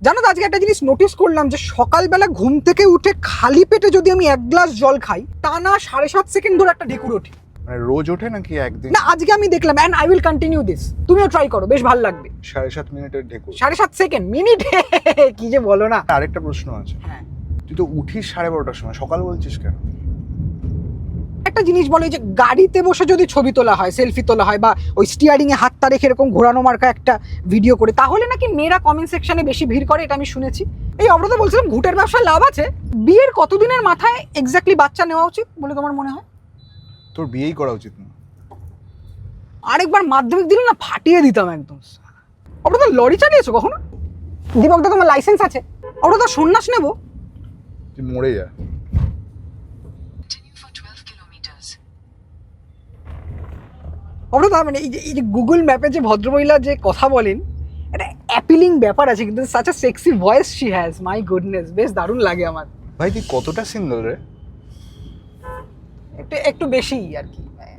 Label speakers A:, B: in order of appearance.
A: জানো তো আজকে একটা জিনিস নোটিস করলাম যে সকালবেলা ঘুম থেকে উঠে খালি পেটে যদি আমি 1 গ্লাস জল খাই টানা 7.5 সেকেন্ড ধরে একটা ঢেকুর ওঠে।
B: মানে রোজ ওঠে নাকি একদিন?
A: না আজকে আমি দেখলাম, and I will continue this. তুমিও ট্রাই করো, বেশ ভালো লাগবে।
B: 7.5 মিনিটের ঢেকুর?
A: 7.5 সেকেন্ড, মিনিট কি যে বলো না।
B: আরেকটা প্রশ্ন আছে,
A: হ্যাঁ
B: তুই তো উঠিস 12:30টার সময়, সকাল বলছিস কেন?
A: একটা জিনিস বলো, এই যে গাড়িতে বসে যদি ছবি তোলা হয়, সেলফি তোলা হয়, বা ওই স্টিয়ারিং এ হাতটা রেখে এরকম ঘোরানো মার্কা একটা ভিডিও করে, তাহলে নাকি মেয়েরা কমেন্ট সেকশনে বেশি ভিড় করে, এটা আমি শুনেছি। এই অব্রত বলছিলাম ঘুটের ব্যবসায় লাভ আছে। বিয়ের কতদিনের মাথায় এক্স্যাক্টলি বাচ্চা নেওয়া উচিত বলে তোমার মনে হয়?
B: তোর বিয়েই করা উচিত না।
A: আরেকবার মাধ্যমিক দিলে না ফাটিয়ে দিতাম একদম। অব্রত লরি চালিয়েছো কখনো? দীপক দা তোমার লাইসেন্স আছে? অব্রত সন্ন্যাস নেবো?
B: তুই মরে যা।
A: অব্রত মানে এই যে গুগল ম্যাপে যে ভদ্রমহিলা যে কথা বলেন, একটা অ্যাপিলিং ব্যাপার আছে, কিন্তু such a sexy voice she has, my goodness, বেশ দারুণ লাগে আমার।
B: ভাই তুই কতটা সিঙ্গেল রে?
A: একটু একটু বেশি আর কি।